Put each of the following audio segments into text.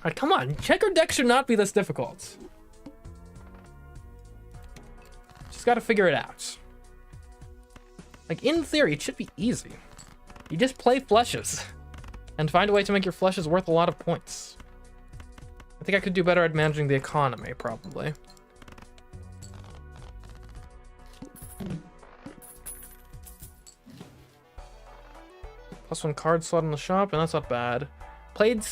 Alright, come on. Checkered deck should not be this difficult. Just gotta figure it out. Like, in theory, it should be easy. You just play flushes. And find a way to make your flushes worth a lot of points. I think I could do better at managing the economy, probably. +1 card slot in the shop, and that's not bad. Played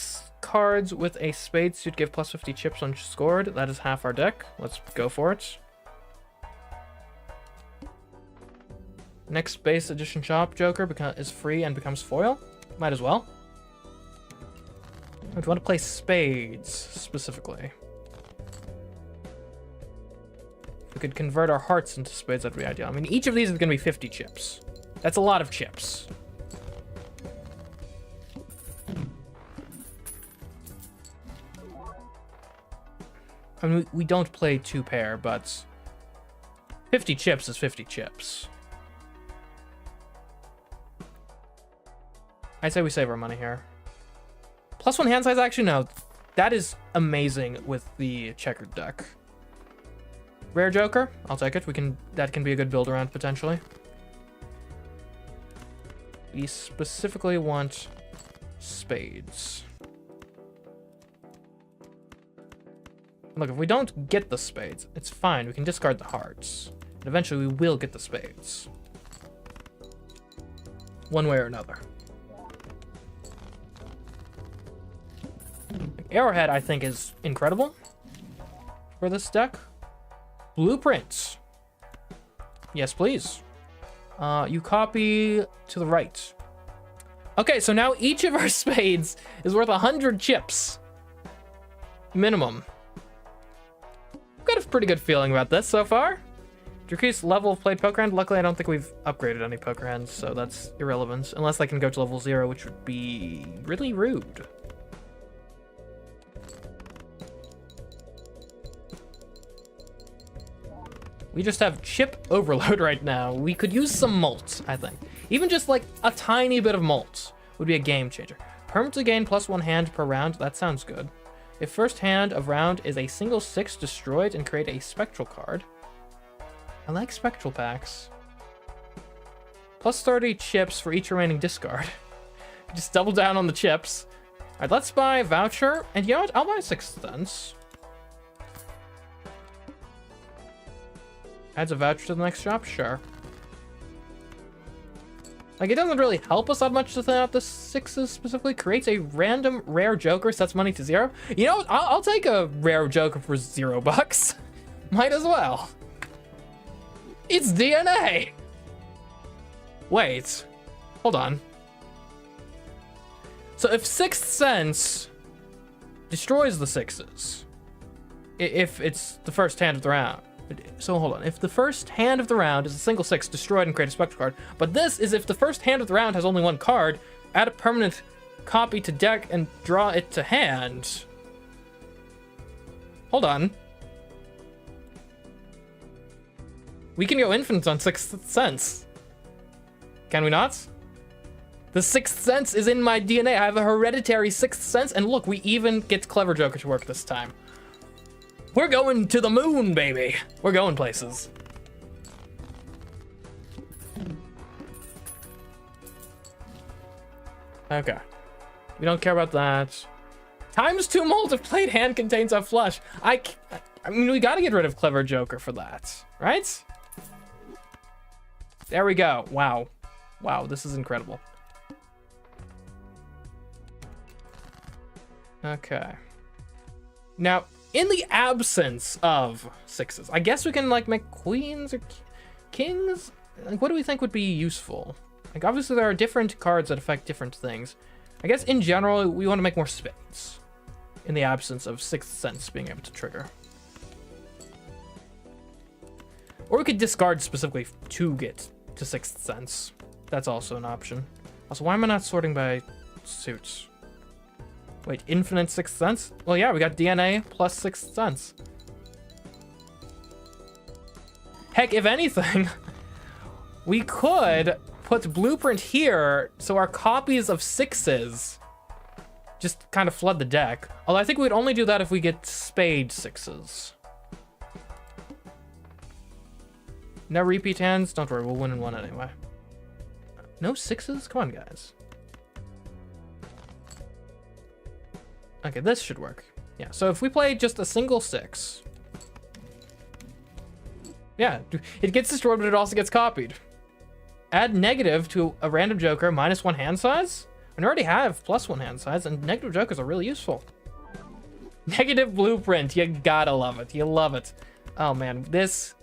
cards with a spade suit give +50 chips when scored. That is half our deck. Let's go for it. Next base edition shop joker is free and becomes foil. Might as well. I want to play spades specifically. If we could convert our hearts into spades, that'd be ideal. I mean, each of these is going to be 50 chips. That's a lot of chips. I mean, we don't play 2-pair, but 50 chips is 50 chips. I say we save our money here. +1 hand size, actually, no. That is amazing with the checkered deck. Rare joker, I'll take it. That can be a good build around potentially. We specifically want spades. Look, if we don't get the spades, it's fine. We can discard the hearts. And eventually we will get the spades. One way or another. Arrowhead, I think, is incredible for this deck. Blueprints. Yes, please. You copy to the right. Okay, so now each of our spades is worth 100 chips. Minimum. I've got a pretty good feeling about this so far. Decrease level of played poker hand. Luckily, I don't think we've upgraded any poker hands, so that's irrelevant. Unless I can go to level 0, which would be really rude. We just have chip overload right now. We could use some malt, I think. Even just like a tiny bit of malt would be a game changer. Permanently gain +1 hand per round. That sounds good. If first hand of round is a single 6 destroyed and create a spectral card. I like spectral packs. +30 chips for each remaining discard. Just double down on the chips. All right, let's buy a voucher. And you know what? I'll buy 6th Sense. Adds a voucher to the next shop? Sure. Like, it doesn't really help us that much to thin out the 6s specifically. Creates a random rare joker, sets money to 0. You know what? I'll take a rare joker for $0. Might as well. It's DNA! Wait. Hold on. So if 6th Sense destroys the 6s, if it's the first hand of the round, so hold on, if the first hand of the round is a single 6 destroyed and create a spectral card, but this is if the first hand of the round has only 1 card, add a permanent copy to deck and draw it to hand. Hold on. We can go infinite on 6th Sense. Can we not? The 6th Sense is in my DNA. I have a hereditary 6th Sense, and look, we even get Clever Joker to work this time. We're going to the moon, baby. We're going places. Okay. We don't care about that. ×2 malt if played hand contains a flush. I mean, we gotta get rid of Clever Joker for that, right? There we go. Wow. Wow, this is incredible. Okay. Now, in the absence of 6s, I guess we can like make queens or kings. Like, what do we think would be useful? Like, obviously there are different cards that affect different things. I guess in general, we want to make more spades in the absence of 6th Sense being able to trigger. Or we could discard specifically to get to 6th Sense. That's also an option. Also, why am I not sorting by suits? Wait, infinite 6th Sense? Well, yeah, we got DNA plus 6th Sense. Heck, if anything, we could put Blueprint here so our copies of 6s just kind of flood the deck. Although I think we'd only do that if we get spade 6s. No repeat hands. Don't worry, we'll win in 1 anyway. No 6s? Come on, guys. Okay, this should work. Yeah, so if we play just a single 6... Yeah, it gets destroyed, but it also gets copied. Add negative to a random joker, -1 hand size? We already have +1 hand size, and negative jokers are really useful. Negative blueprint, you gotta love it. You love it. Oh man, this...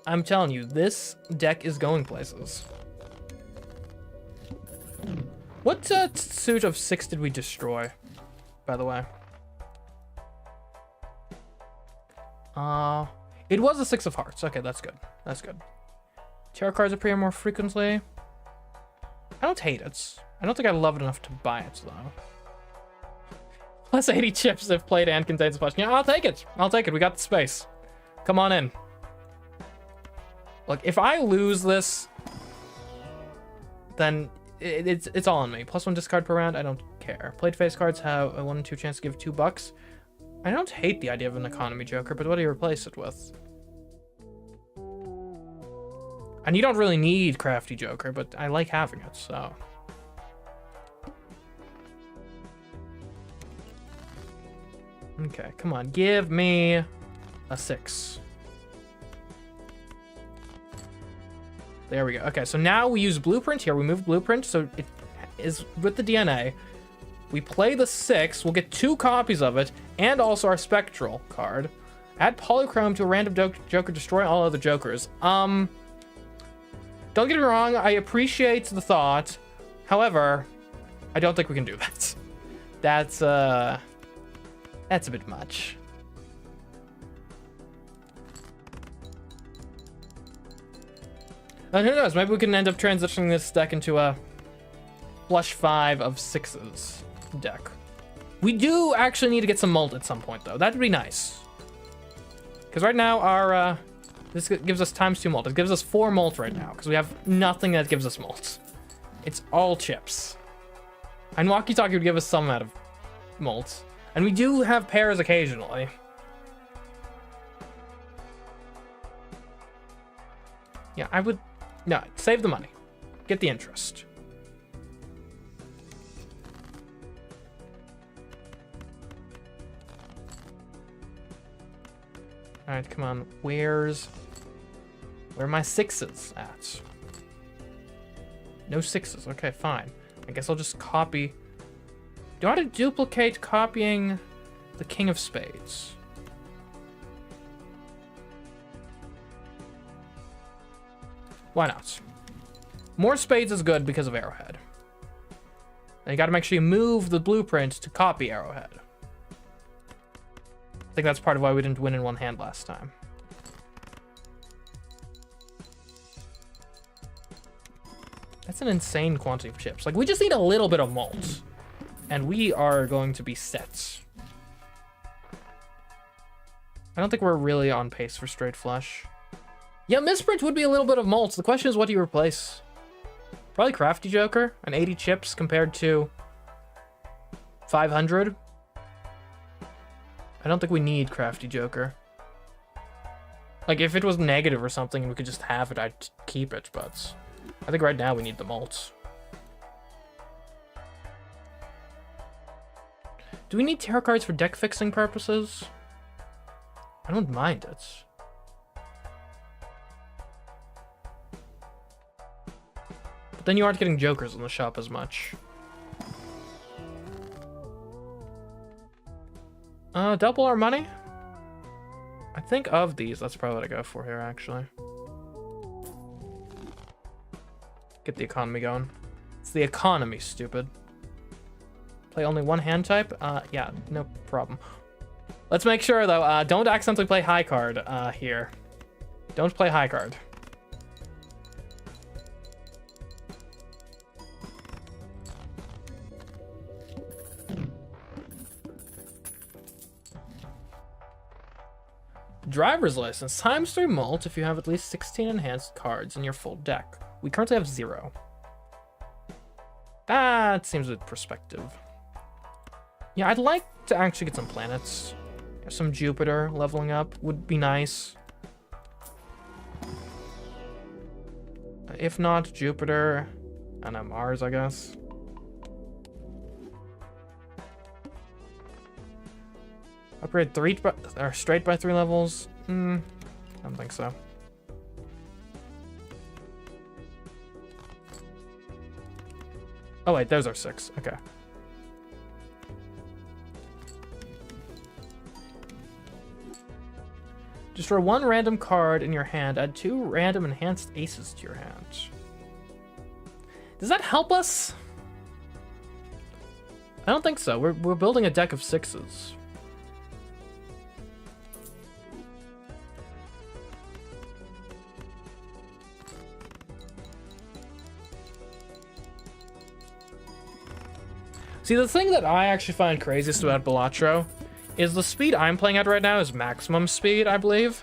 I'm telling you, this deck is going places. What suit of 6 did we destroy, by the way? It was a 6 of hearts. Okay, that's good. That's good. Tarot cards appear more frequently. I don't hate it. I don't think I love it enough to buy it, though. Plus 80 chips if played and contains a flush. Yeah, I'll take it. I'll take it. We got the space. Come on in. Look, if I lose this, then it's all on me. +1 discard per round, I don't care. Played face cards have a 1 in 2 chance to give $2. I don't hate the idea of an economy joker, but what do you replace it with? And you don't really need crafty joker, but I like having it, so. Okay, come on, give me a 6. There we go. Okay, so now we use blueprint here. We move blueprint, so it is with the DNA. We play the 6. We'll get 2 copies of it, and also our spectral card. Add polychrome to a random joker. Destroy all other jokers. Don't get me wrong. I appreciate the thought. However, I don't think we can do that. That's a bit much. And who knows, maybe we can end up transitioning this deck into a flush 5 of 6s deck. We do actually need to get some mult at some point, though. That'd be nice. Because right now, our this gives us ×2 mult. It gives us 4 mult right now, because we have nothing that gives us mult. It's all chips. And walkie-talkie would give us some amount of mult. And we do have pairs occasionally. Yeah, I would... No, save the money. Get the interest. Alright, come on. Where are my 6s at? No 6s. Okay, fine. I guess I'll just copy... Do I want to duplicate copying the King of Spades? Why not? More spades is good because of Arrowhead. And you gotta make sure you move the blueprint to copy Arrowhead. I think that's part of why we didn't win in 1 hand last time. That's an insane quantity of chips. Like, we just need a little bit of malt. And we are going to be set. I don't think we're really on pace for straight flush. Yeah, misprint would be a little bit of malt. The question is, what do you replace? Probably Crafty Joker and 80 chips compared to 500. I don't think we need Crafty Joker. Like, if it was negative or something and we could just have it, I'd keep it, but I think right now we need the malt. Do we need tarot cards for deck fixing purposes? I don't mind it. But then you aren't getting jokers in the shop as much. Double our money? I think of these, that's probably what I go for here, actually. Get the economy going. It's the economy, stupid. Play only 1 hand type? Yeah, no problem. Let's make sure, though, don't accidentally play high card here. Don't play high card. Driver's license. ×3 mult if you have at least 16 enhanced cards in your full deck. We currently have 0. That seems with perspective. Yeah, I'd like to actually get some planets. Some Jupiter leveling up would be nice. If not Jupiter, I don't know, Mars, I guess. Upgrade straight by 3 levels? I don't think so. Oh wait, those are 6. Okay. Destroy 1 random card in your hand. Add 2 random enhanced aces to your hand. Does that help us? I don't think so. We're building a deck of 6s. See, the thing that I actually find craziest about Balatro is the speed I'm playing at right now is maximum speed, I believe.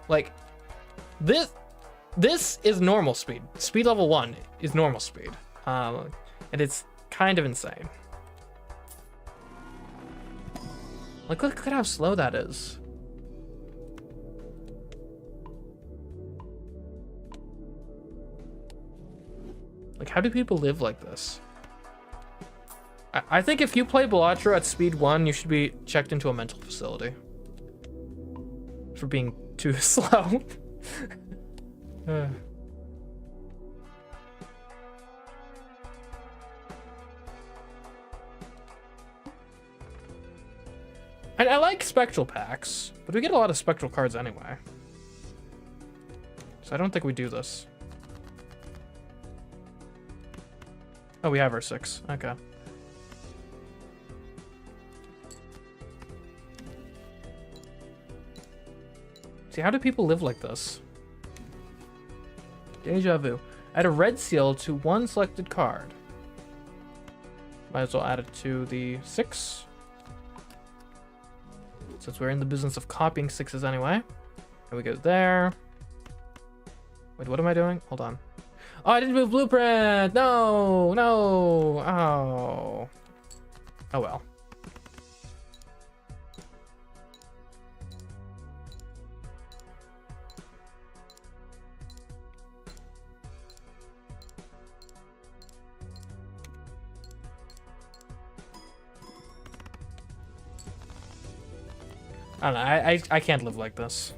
Like, this is normal speed. Speed level 1 is normal speed. And it's kind of insane. Like, look at how slow that is. Like, how do people live like this? I think if you play Balatro at speed 1, you should be checked into a mental facility for being too slow. And I like spectral packs, but we get a lot of spectral cards anyway. So I don't think we do this. Oh, we have our 6. Okay. See, how do people live like this? Deja vu. Add a red seal to 1 selected card. Might as well add it to the 6. Since we're in the business of copying 6s anyway. And we go there. Wait, what am I doing? Hold on. Oh, I didn't move blueprint! No! No! Oh. Oh well. I don't know, I can't live like this.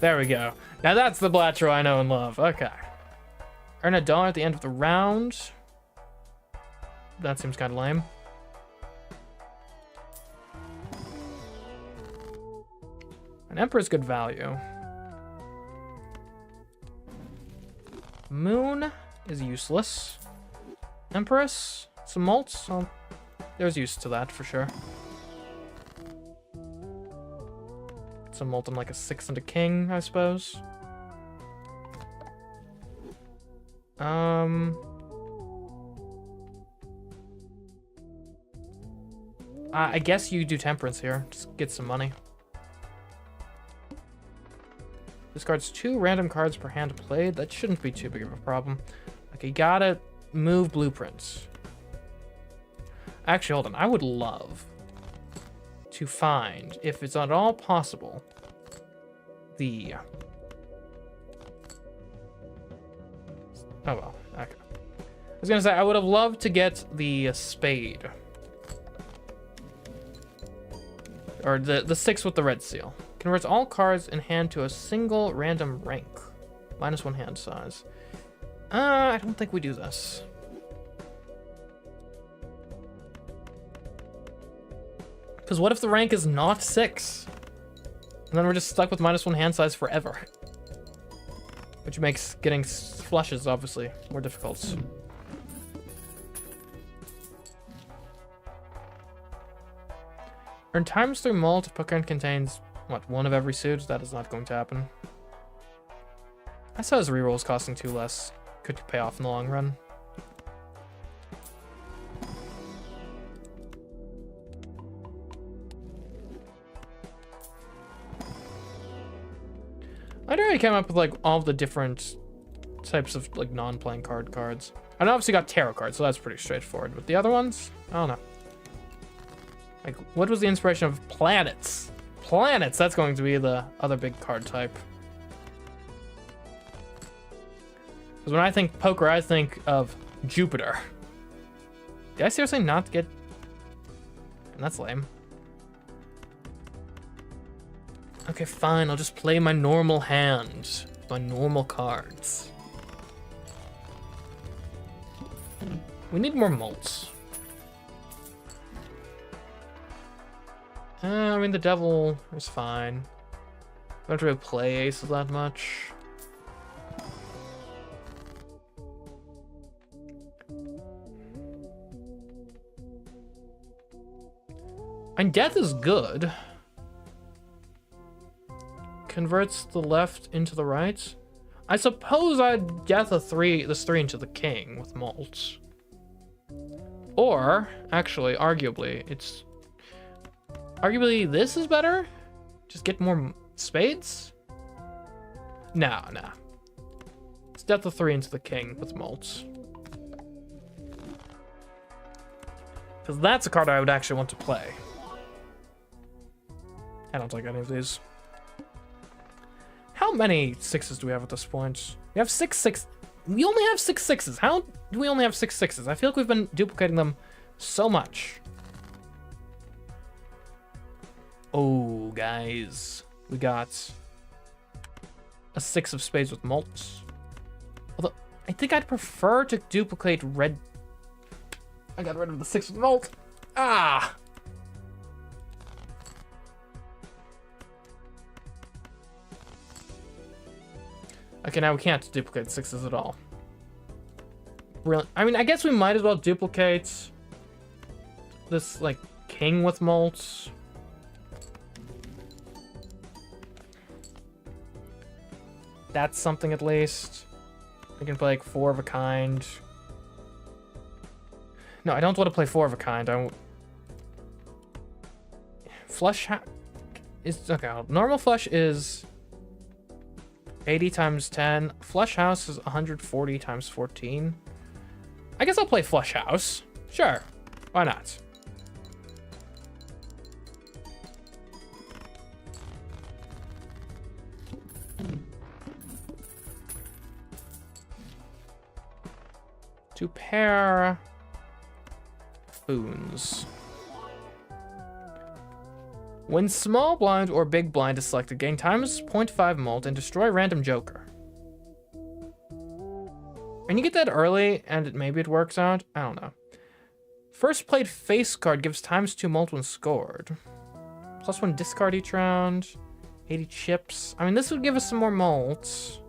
There we go. Now that's the Balatro I know and love. Okay. Earn $1 at the end of the round. That seems kind of lame. An Emperor's good value. Moon is useless. Empress, some malts. Oh, there's use to that for sure. Some malt and like a 6 and a king, I suppose. I guess you do temperance here. Just get some money. Discards 2 random cards per hand played. That shouldn't be too big of a problem. Okay, gotta move blueprints. Actually, hold on. I would love to find, if it's at all possible, the... Oh, well. Okay. I was gonna say, I would have loved to get the spade. Or the 6 with the red seal. Converts all cards in hand to a single random rank. -1 hand size. I don't think we do this. Because what if the rank is not 6? And then we're just stuck with -1 hand size forever. Which makes getting flushes, obviously, more difficult. Earn ×3 malt if Pokemon contains, what, 1 of every suit? That is not going to happen. I saw his rerolls costing 2 less. Could pay off in the long run. Why do I he came up with like all the different types of like non-playing cards. And obviously got tarot cards, so that's pretty straightforward. But the other ones, I don't know. Like, what was the inspiration of planets? Planets, that's going to be the other big card type. Because when I think poker, I think of Jupiter. Did I seriously not get... That's lame. Okay, fine, I'll just play my normal hand. My normal cards. We need more malts. I mean, the devil is fine. I don't really play aces that much. And death is good. Converts the left into the right. I suppose I'd get this 3 into the king with malts. Or, actually, arguably, this is better? Just get more spades? No. Let's death the 3 into the king with malts. Because that's a card I would actually want to play. I don't like any of these. How many 6s do we have at this point? We have 6. We only have 6 6s. How do we only have 6 6s? I feel like we've been duplicating them so much. Oh, guys. We got a 6 of spades with malts. Although, I think I'd prefer to duplicate red. I got rid of the 6 with malt. Ah! Okay, now we can't duplicate 6s at all. Really? I mean, I guess we might as well duplicate this, like, king with malts. That's something at least. We can play, like, 4 of a kind. No, I don't want to play 4 of a kind. Flush is... Okay, normal flush is 80 times 10. Flush house is 140 times 14. I guess I'll play flush house. Sure. Why not? To pair spoons. When small blind or big blind is selected, gain times 0.5 malt and destroy random joker. And you get that early, and maybe it works out. I don't know. First played face card gives times 2 malt when scored. +1 discard each round. 80 chips. I mean, this would give us some more malts.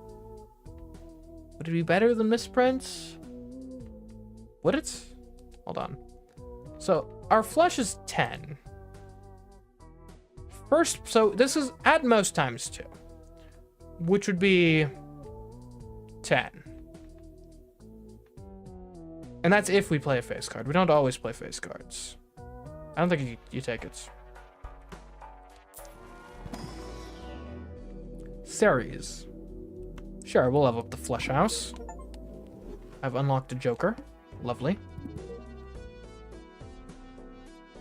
Would it be better than misprints? Would it? Hold on. So, our flush is 10. First, so this is at most times 2, which would be 10. And that's if we play a face card. We don't always play face cards. I don't think you take it. Series. Sure, we'll level up the flush house. I've unlocked a joker. Lovely.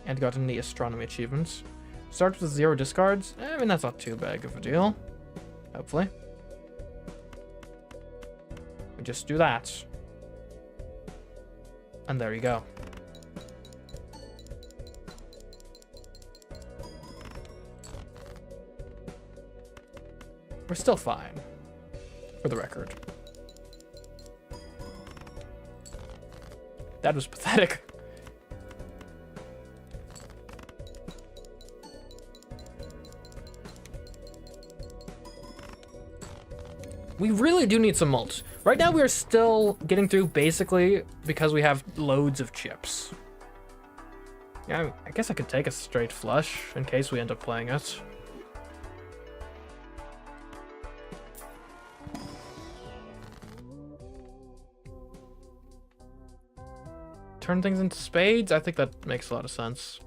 And gotten the astronomy achievements. Starts with 0 discards. I mean, that's not too big of a deal. Hopefully. We just do that. And there you go. We're still fine, for the record. That was pathetic. We really do need some malt. Right now we are still getting through basically because we have loads of chips. Yeah, I guess I could take a straight flush in case we end up playing it. Turn things into spades? I think that makes a lot of sense.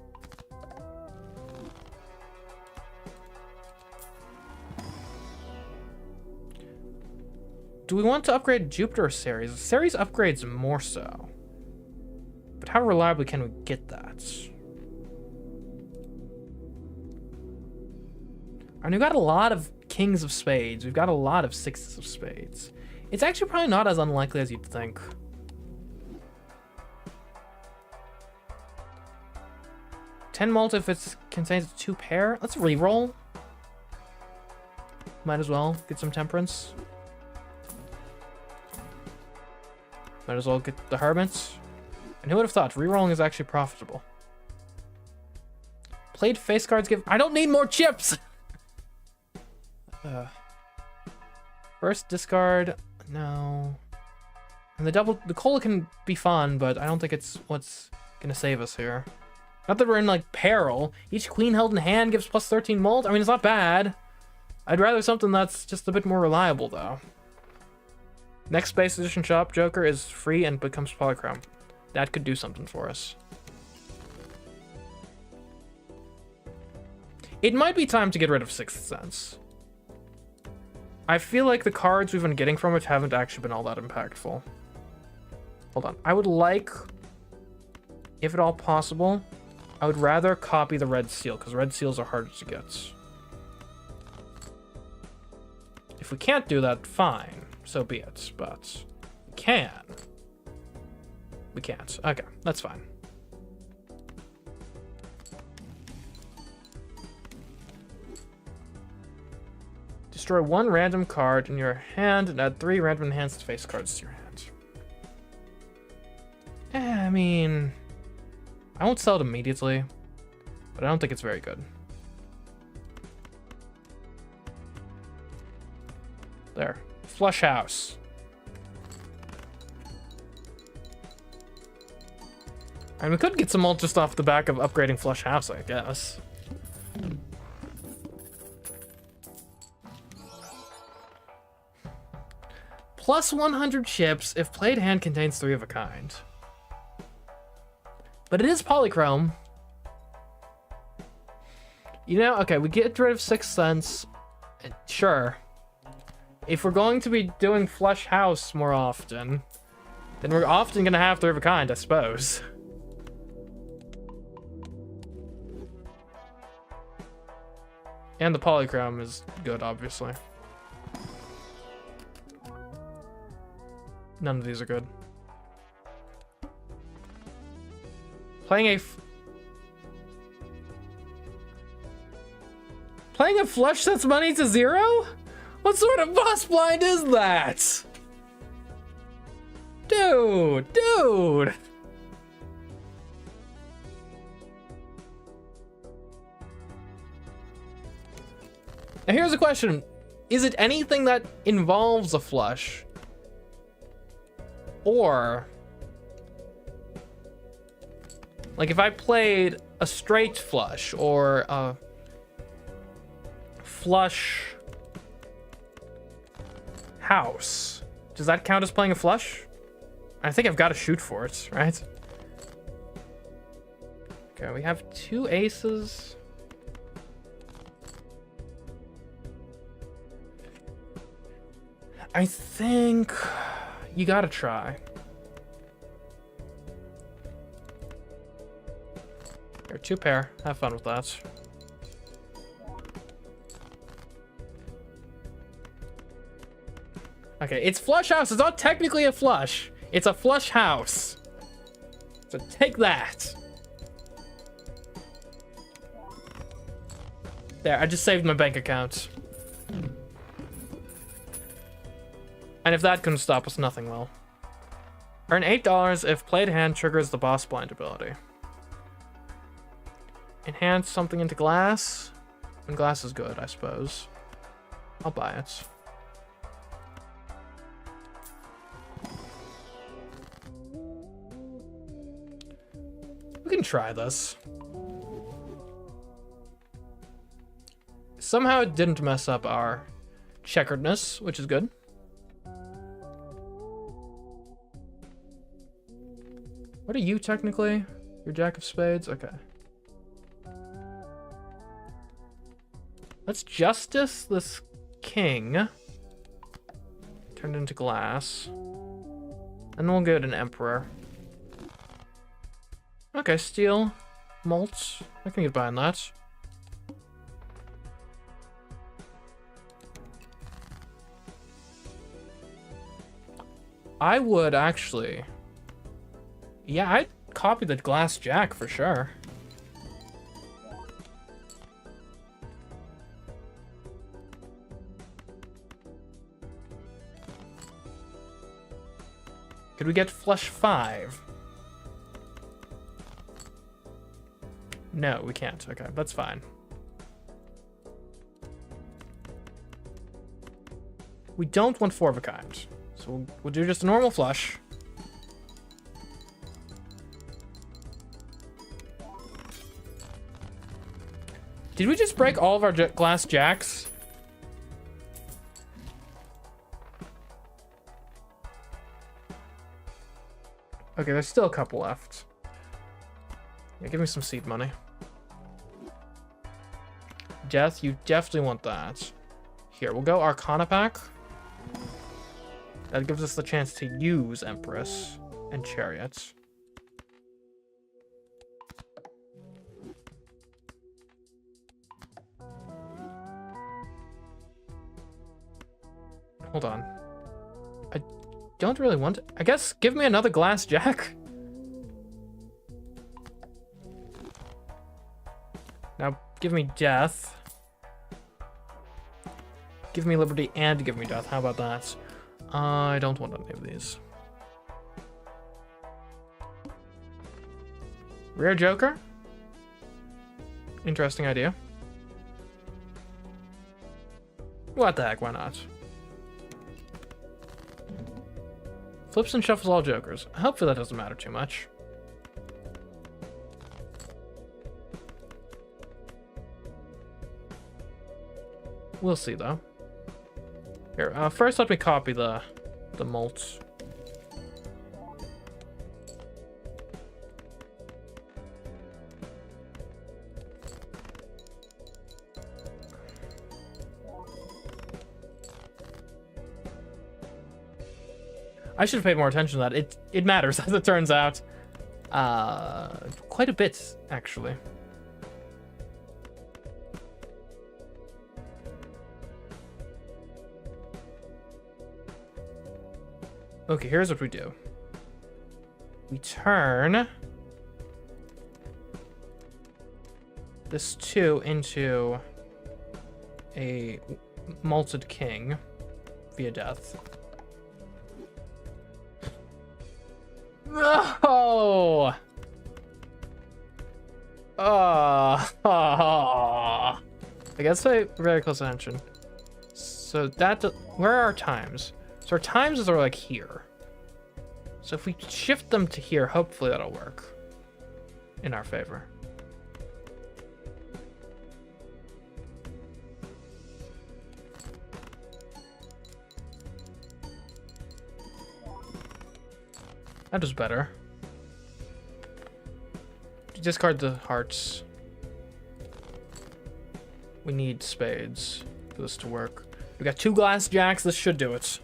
do we want to upgrade Jupiter or Ceres? Ceres upgrades more so. But how reliably can we get that? And we've got a lot of kings of spades. We've got a lot of sixes of spades. It's actually probably not as unlikely as you'd think. 10 mult if it contains 2 pair. Let's re-roll. Might as well get some temperance. Might as well get the hermits. And who would have thought re-rolling is actually profitable? Played face cards give... I don't need more chips! First discard, no. And the cola can be fun, but I don't think it's what's gonna save us here. Not that we're in like peril. Each queen held in hand gives plus 13 mult. I mean, it's not bad. I'd rather something that's just a bit more reliable though. Next base edition shop Joker is free and becomes polychrome. That could do something for us. It might be time to get rid of Sixth Sense. I feel like the cards we've been getting from it haven't actually been all that impactful. Hold on. I would like, if at all possible, I would rather copy the red seal, because red seals are harder to get. If we can't do that, fine. So be it. But we can. We can't. Okay, that's fine. Destroy 1 random card in your hand and add 3 random enhanced face cards to your hand. I mean, I won't sell it immediately, but I don't think it's very good. There. Flush house. And we could get some ult just off the back of upgrading flush house, I guess. Plus 100 chips if played hand contains 3 of a kind. But it is polychrome. You know, okay, we get rid of Sixth Sense. Sure. If we're going to be doing flush house more often, then we're often gonna have 3 of a kind, I suppose. And the polychrome is good, obviously. None of these are good. Playing a flush sets money to 0? What sort of boss blind is that? Dude. Now here's a question. Is it anything that involves a flush? Or, like if I played a straight flush or a flush house, does that count as playing a flush? I think I've got to shoot for it, right? Okay, we have 2 aces. I think you gotta try. Here, 2 pair. Have fun with that. Okay, it's flush house. It's not technically a flush. It's a flush house. So take that. There, I just saved my bank account. And if that couldn't stop us, nothing will. Earn $8 if played hand triggers the boss blind ability. Enhance something into glass. And glass is good, I suppose. I'll buy it. We can try this. Somehow it didn't mess up our checkeredness, which is good. What are you technically? You're Jack of Spades? Okay. Let's justice this king Turned into glass. And we'll get an emperor. Okay, steel. Malt. I can get behind that. I would actually... Yeah, I'd copy the glass jack for sure. Could we get flush 5? No, we can't. Okay, that's fine. We don't want 4 of a kind. So we'll do just a normal flush. Did we just break all of our glass jacks? Okay, there's still a couple left. Yeah, give me some seed money. Death, you definitely want that. Here, we'll go Arcana pack. That gives us the chance to use Empress and Chariots. Hold on. I don't really want... I guess give me another glass jack. Now, give me death. Give me liberty and give me death. How about that? I don't want any of these. Rare Joker. Interesting idea. What the heck, why not? Flips and shuffles all jokers. Hopefully that doesn't matter too much. We'll see though. Here, first let me copy the malts. I should have paid more attention to that. It matters, as it turns out. Quite a bit, actually. Okay, here's what we do. We turn this 2 into a malted king via death. No! I guess I very close attention. So that, where are our times? So our times are like here. So if we shift them to here, hopefully that'll work in our favor. That was better. Discard the hearts. We need spades for this to work. We got 2 glass jacks. This should do it.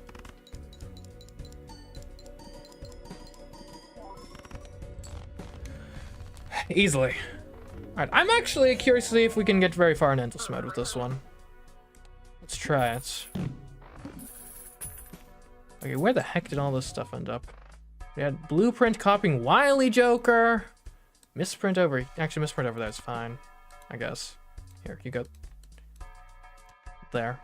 Easily. Alright, I'm actually curious to see if we can get very far in endless mode with this one. Let's try it. Okay, where the heck did all this stuff end up? We had blueprint copying Wily Joker. Misprint over... Actually, misprint over there is fine, I guess. Here, you go. There.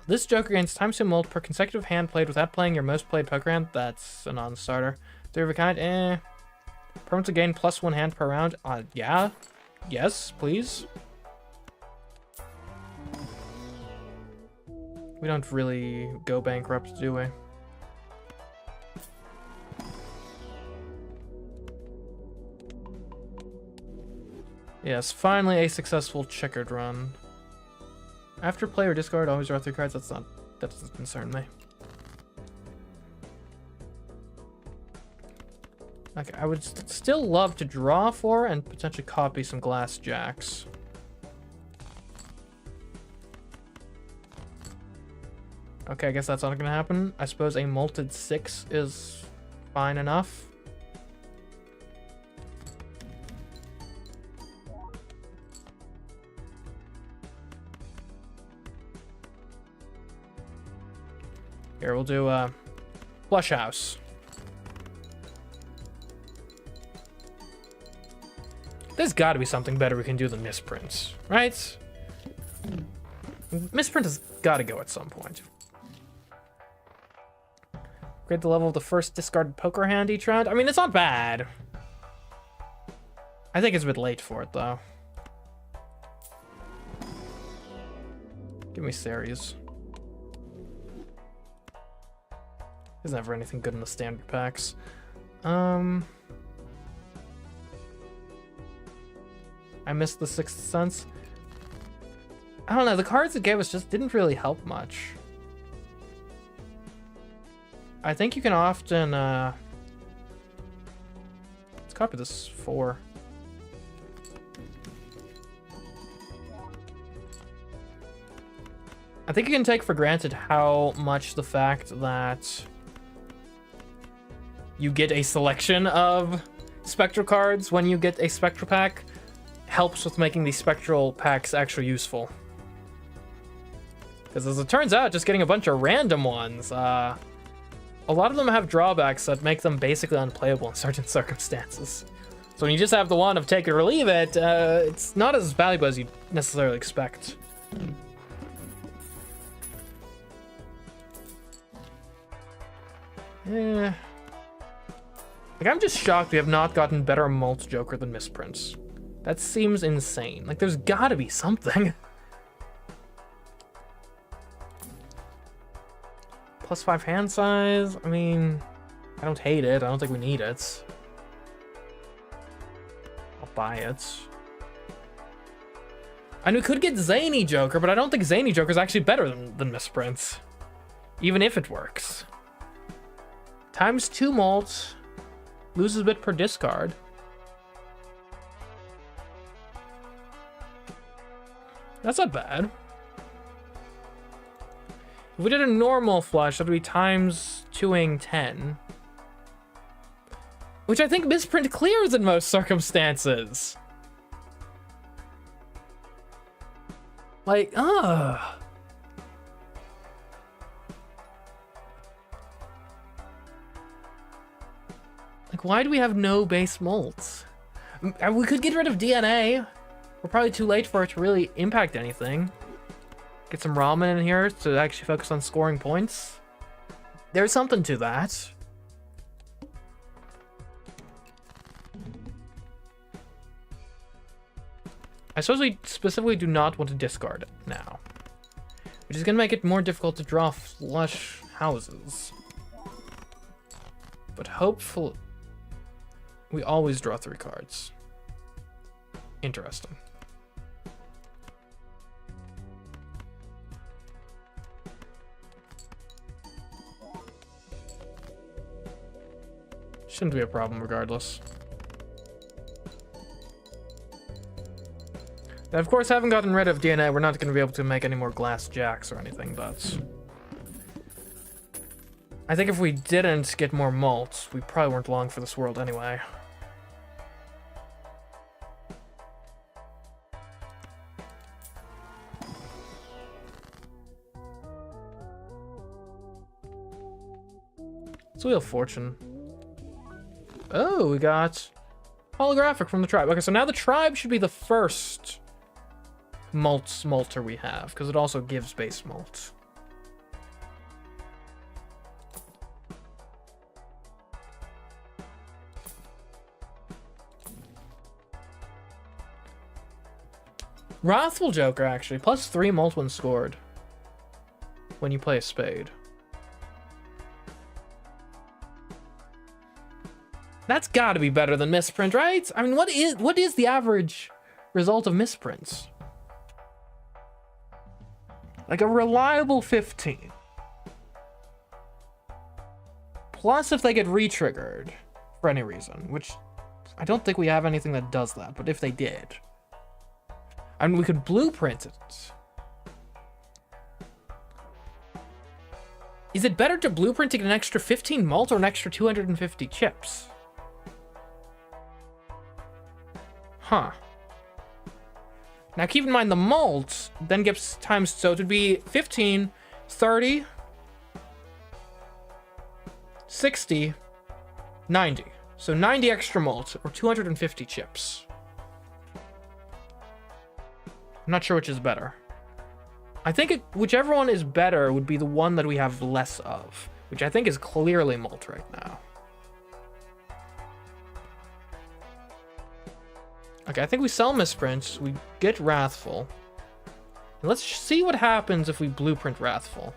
This Joker gains times 2 mold per consecutive hand played without playing your most played poker hand. That's a non-starter. 3 of a kind, Permanent to gain +1 hand per round. Yeah. Yes, please. We don't really go bankrupt, do we? Yes, finally a successful checkered run. After play or discard, always draw 3 cards. That doesn't concern me. Okay, I would still love to draw 4 and potentially copy some glass jacks. Okay, I guess that's not gonna happen. I suppose a molted 6 is fine enough. Here, we'll do Flush House. There's got to be something better we can do than Misprint, right? Misprint has got to go at some point. Upgrade the level of the first discarded poker hand each round. I mean, it's not bad. I think it's a bit late for it, though. Give me Ceres. There's never anything good in the standard packs. I missed the Sixth Sense. I don't know, the cards it gave us just didn't really help much. I think you can often, let's copy this 4. I think you can take for granted how much the fact that you get a selection of spectral cards when you get a spectral pack helps with making these spectral packs actually useful. Because as it turns out, just getting a bunch of random ones, a lot of them have drawbacks that make them basically unplayable in certain circumstances. So when you just have the one of take it or leave it, it's not as valuable as you necessarily expect. Yeah. Like, I'm just shocked we have not gotten better Malt Joker than Misprints. That seems insane. Like, there's gotta be something. +5 hand size? I mean, I don't hate it. I don't think we need it. I'll buy it. And we could get Zany Joker, but I don't think Zany Joker is actually better than Misprints. Even if it works. ×2 malt. Loses a bit per discard. That's not bad. If we did a normal flush, that would be ×2ing 10. Which I think Misprint clears in most circumstances. Like, ugh. Like, why do we have no base molts? We could get rid of DNA. We're probably too late for it to really impact anything. Get some ramen in here to actually focus on scoring points. There's something to that. I suppose we specifically do not want to discard it now, which is going to make it more difficult to draw flush houses. But hopefully, we always draw 3 cards. Interesting. Shouldn't be a problem regardless. Now, of course, having gotten rid of DNA, we're not going to be able to make any more glass jacks or anything, but I think if we didn't get more malts, we probably weren't long for this world anyway. It's Wheel of Fortune. Oh, we got holographic from the tribe. Okay, so now the tribe should be the first malter we have, because it also gives base malt. Wrathful Joker, actually. +3 malt when scored. When you play a spade. That's gotta be better than Misprint, right? I mean, what is the average result of Misprints? Like a reliable 15. Plus if they get re-triggered for any reason, which I don't think we have anything that does that, but if they did. I mean, we could blueprint it. Is it better to blueprint to get an extra 15 malt or an extra 250 chips? Huh. Now keep in mind the malt then gets times, so it would be 15, 30, 60, 90. So 90 extra malt or 250 chips. I'm not sure which is better. I think whichever one is better would be the one that we have less of, which I think is clearly malt right now. Okay, I think we sell misprints, we get Wrathful. And let's see what happens if we blueprint Wrathful.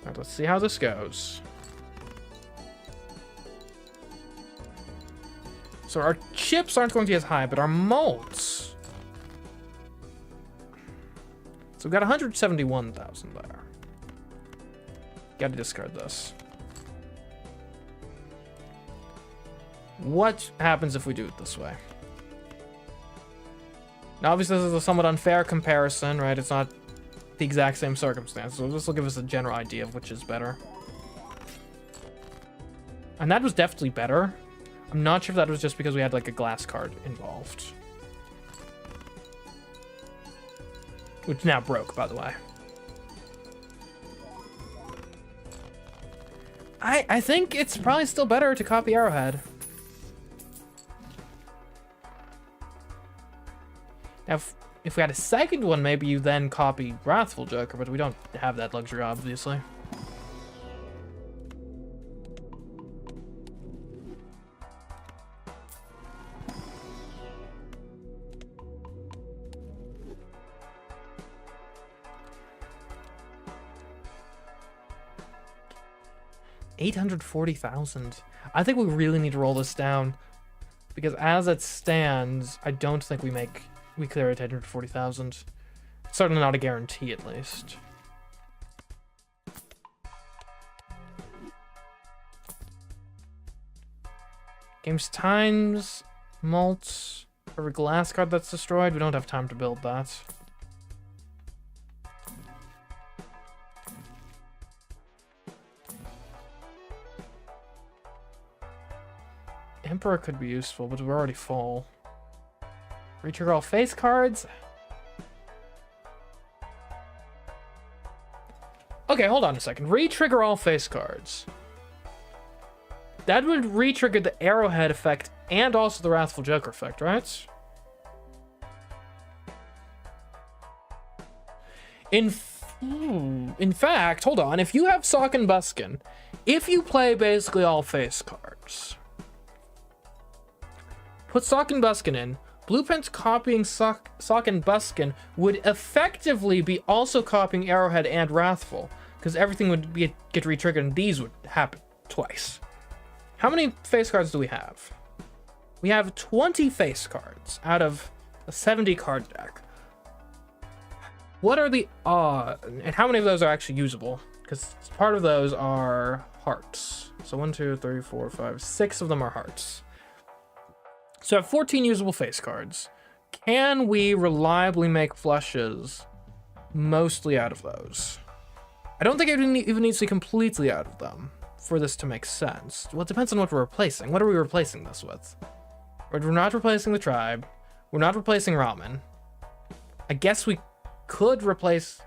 Alright, let's see how this goes. So our chips aren't going to be as high, but our malts. So we've got 171,000 there. Gotta discard this. What happens if we do it this way? Now, obviously, this is a somewhat unfair comparison, right? It's not the exact same circumstance, so this will give us a general idea of which is better. And that was definitely better. I'm not sure if that was just because we had, like, a glass card involved. Which now broke, by the way. I think it's probably still better to copy Arrowhead. Now, if we had a second one, maybe you then copy Wrathful Joker, but we don't have that luxury, obviously. $840,000. I think we really need to roll this down, because as it stands, I don't think we clear at 840,000. Certainly not a guarantee, at least. Games times malts for every glass card that's destroyed. We don't have time to build that. Emperor could be useful, but we're already full. Retrigger all face cards. Okay, hold on a second. Retrigger all face cards. That would retrigger the Arrowhead effect and also the Wrathful Joker effect, right? In fact, hold on. If you have Sock and Buskin, if you play basically all face cards, put Sock and Buskin in. Blueprint's copying Sock and Buskin would effectively be also copying Arrowhead and Wrathful, because everything would get re-triggered and these would happen twice. How many face cards do we have? We have 20 face cards out of a 70 card deck. What are the and how many of those are actually usable? Because part of those are hearts. So 1, 2, 3, 4, 5, 6 of them are hearts. So I have 14 usable face cards. Can we reliably make flushes mostly out of those? I don't think it even needs to be completely out of them for this to make sense. Well, it depends on what we're replacing. What are we replacing this with? We're not replacing the tribe. We're not replacing ramen. I guess we could replace...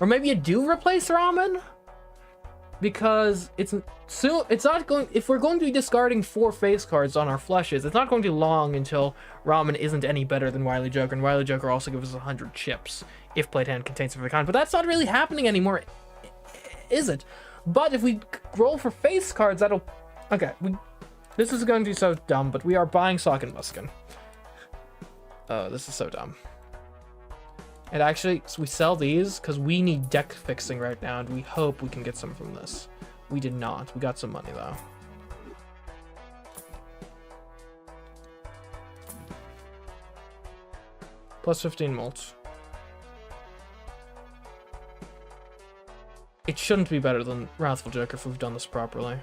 Or maybe you do replace ramen? Because it's not going, if we're going to be discarding 4 face cards on our flushes, it's not going to be long until ramen isn't any better than Wily Joker, and Wily Joker also gives us 100 chips if played hand contains of a kind. But that's not really happening anymore, is it? But if we roll for face cards, that'll... Okay, this is going to be so dumb, but we are buying Sock and Buskin. Oh, this is so dumb. And actually, so we sell these because we need deck fixing right now, and we hope we can get some from this. We did not. We got some money, though. Plus 15 molts. It shouldn't be better than Wrathful Joker if we've done this properly.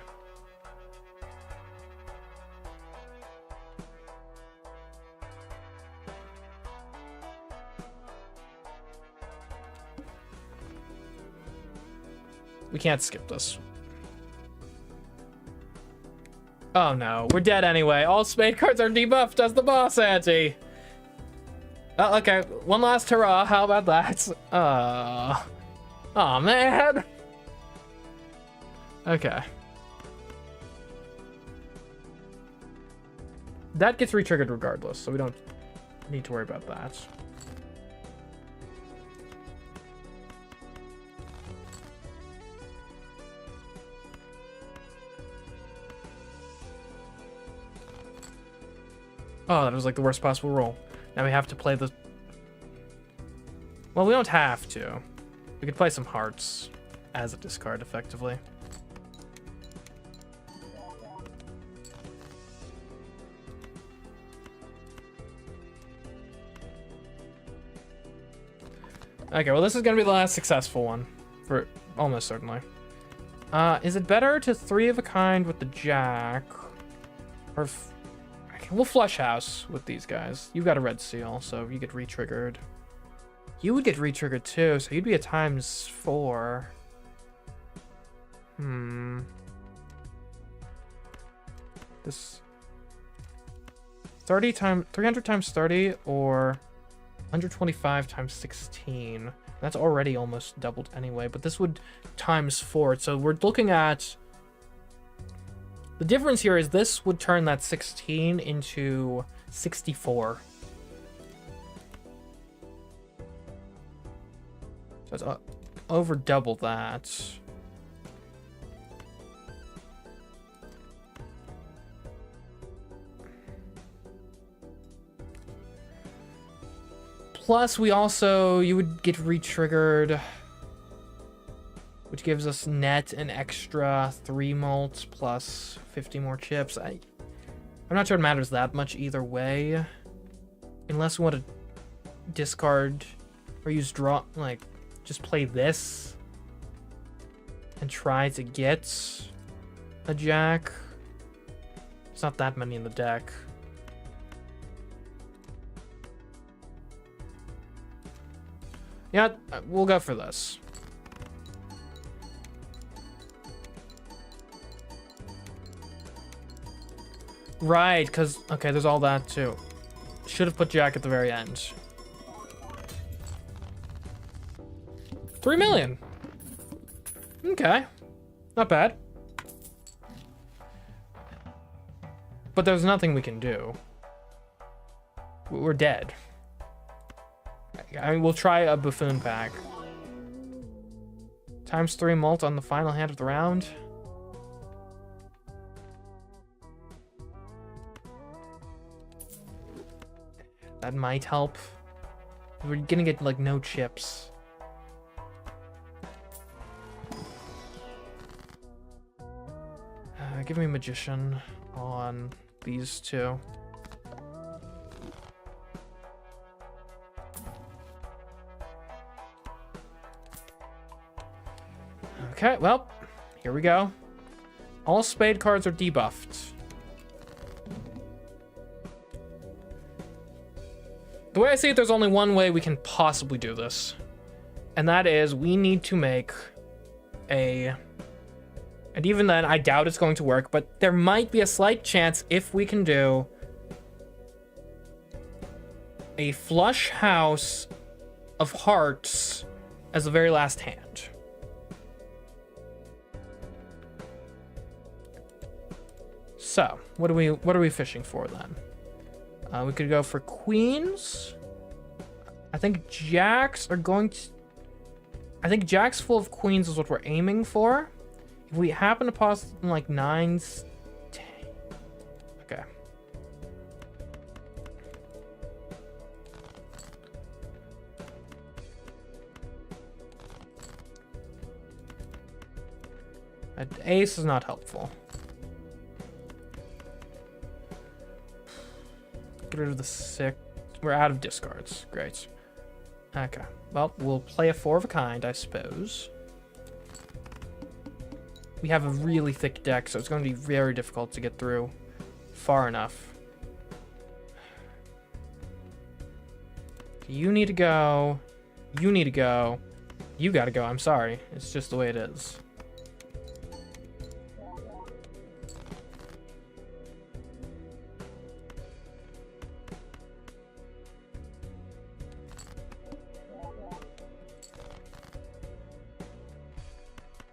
We can't skip this. Oh no, we're dead anyway. All spade cards are debuffed as the boss ante. Oh, okay, one last hurrah. How about that? Oh man. Okay. That gets re-triggered regardless, so we don't need to worry about that. Oh, that was like the worst possible roll. Now we have to play the... Well, we don't have to. We could play some hearts as a discard, effectively. Okay, well, this is going to be the last successful one. For almost certainly. Is it better to 3 of a kind with the jack? Or... We'll flush house with these guys. You've got a red seal, so you get re-triggered. You would get re-triggered too, so you'd be a ×4. This 300 times 30 or 125 times 16. That's already almost doubled anyway, but this would ×4. So we're looking at... The difference here is this would turn that 16 into 64. So it's over double that. Plus, you would get re-triggered, which gives us net an extra 3 molt plus 50 more chips. I'm not sure it matters that much either way. Unless we want to discard or use draw, like, just play this and try to get a jack. It's not that many in the deck. Yeah, we'll go for this. Right, because, okay, there's all that too. Should have put jack at the very end. 3 million. Okay. Not bad. But there's nothing we can do. We're dead. I mean, we'll try a buffoon pack. ×3 mult on the final hand of the round. That might help. We're gonna get, like, no chips. Give me Magician on these two. Okay, well, here we go. All spade cards are debuffed. The way I see it, there's only one way we can possibly do this. And that is, we need to make a... And even then, I doubt it's going to work, but there might be a slight chance if we can do a flush house of hearts as the very last hand. So, what are we fishing for then? We could go for queens. I think jacks are going to... I think jacks full of queens is what we're aiming for. If we happen to pass like 9s... 10... Okay. An ace is not helpful. Get rid of the 6. We're out of discards. Great. Okay. Well, we'll play a 4 of a kind, I suppose. We have a really thick deck, so it's going to be very difficult to get through far enough. You need to go. You need to go. You gotta go. I'm sorry. It's just the way it is.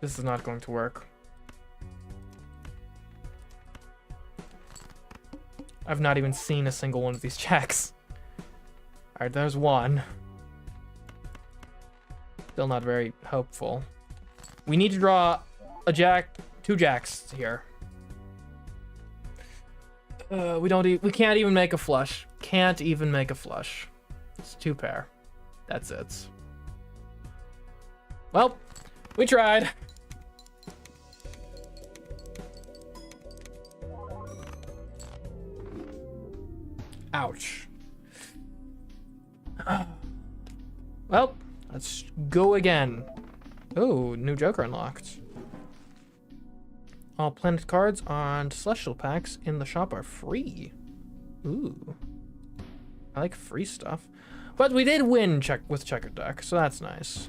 This is not going to work. I've not even seen a single one of these checks. Alright, there's one. Still not very hopeful. We need to draw a jack, 2 jacks here. We can't even make a flush. Can't even make a flush. It's 2 pair. That's it. Well, we tried. Ouch. Well, let's go again. Oh, new Joker unlocked. All planet cards on Celestial packs in the shop are free. Ooh. I like free stuff. But we did win with Checkered deck, so that's nice.